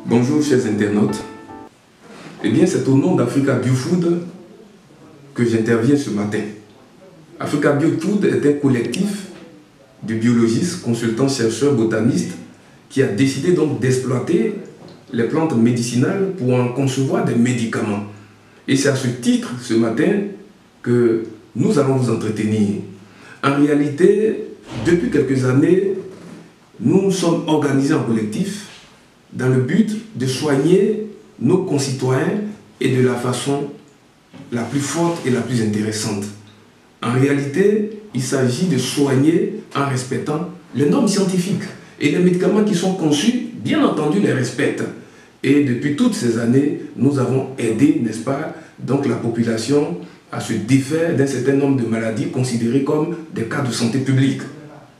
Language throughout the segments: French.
Bonjour chers internautes. Eh bien, c'est au nom d'Africa Biofood que j'interviens ce matin. Africa Biofood est un collectif de biologistes, consultants, chercheurs, botanistes qui a décidé donc d'exploiter les plantes médicinales pour en concevoir des médicaments. Et c'est à ce titre, ce matin, que nous allons vous entretenir. En réalité, depuis quelques années, nous nous sommes organisés en collectif dans le but de soigner nos concitoyens et de la façon la plus forte et la plus intéressante. En réalité, il s'agit de soigner en respectant les normes scientifiques. Et les médicaments qui sont conçus, bien entendu, les respectent. Et depuis toutes ces années, nous avons aidé, n'est-ce pas, donc la population à se défaire d'un certain nombre de maladies considérées comme des cas de santé publique.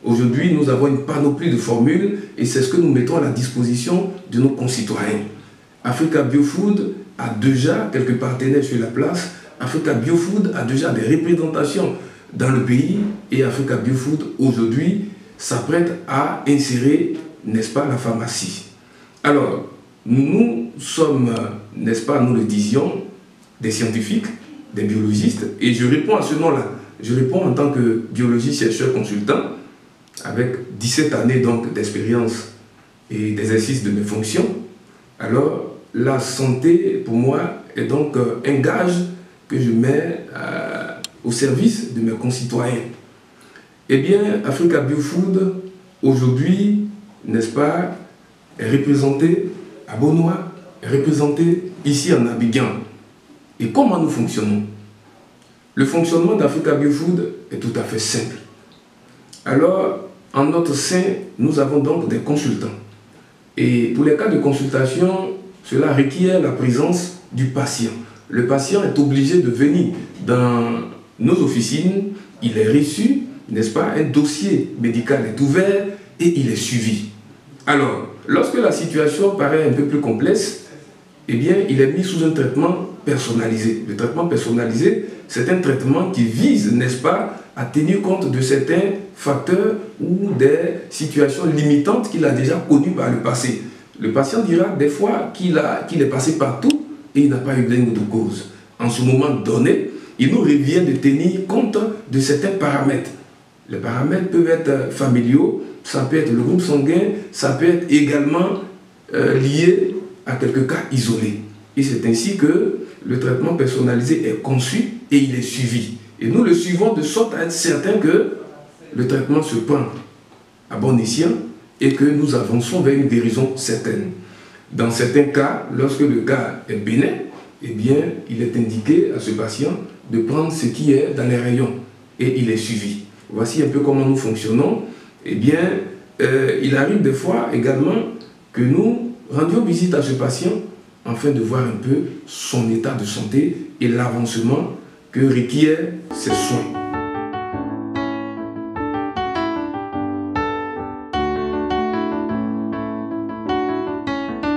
Aujourd'hui, nous avons une panoplie de formules et c'est ce que nous mettons à la disposition de nos concitoyens. Africa Biofood a déjà quelques partenaires sur la place. Africa Biofood a déjà des représentations dans le pays et Africa Biofood aujourd'hui s'apprête à insérer, n'est-ce pas, la pharmacie. Alors, nous sommes, n'est-ce pas, nous le disions, des scientifiques, des biologistes, et je réponds à ce nom-là. Je réponds en tant que biologiste, chercheur, consultant, avec 17 années donc d'expérience et d'exercice de mes fonctions. Alors, la santé, pour moi, est donc un gage que je mets au service de mes concitoyens. Eh bien, Africa Biofood, aujourd'hui, n'est-ce pas, est représenté à Beaunois, est représenté ici en Abidjan. Et comment nous fonctionnons? Le fonctionnement d'Africa Biofood est tout à fait simple. Alors, en notre sein, nous avons donc des consultants. Et pour les cas de consultation, cela requiert la présence du patient. Le patient est obligé de venir dans nos officines, il est reçu, n'est-ce pas, un dossier médical est ouvert et il est suivi. Alors, lorsque la situation paraît un peu plus complexe, eh bien, il est mis sous un traitement personnalisé. Le traitement personnalisé, c'est un traitement qui vise, n'est-ce pas, à tenir compte de certains facteurs ou des situations limitantes qu'il a déjà connues par le passé. Le patient dira des fois qu'il est passé partout et il n'a pas eu gain de cause. En ce moment donné, il nous revient de tenir compte de certains paramètres. Les paramètres peuvent être familiaux, ça peut être le groupe sanguin, ça peut être également lié à quelques cas isolés. Et c'est ainsi que le traitement personnalisé est conçu et il est suivi. Et nous le suivons de sorte à être certains que le traitement se prend à bon escient et que nous avançons vers une guérison certaine. Dans certains cas, lorsque le cas est bénin, eh bien, il est indiqué à ce patient de prendre ce qui est dans les rayons et il est suivi. Voici un peu comment nous fonctionnons. Eh bien, il arrive des fois également que nous rendions visite à ce patient afin de voir un peu son état de santé et l'avancement que requièrent ces soins.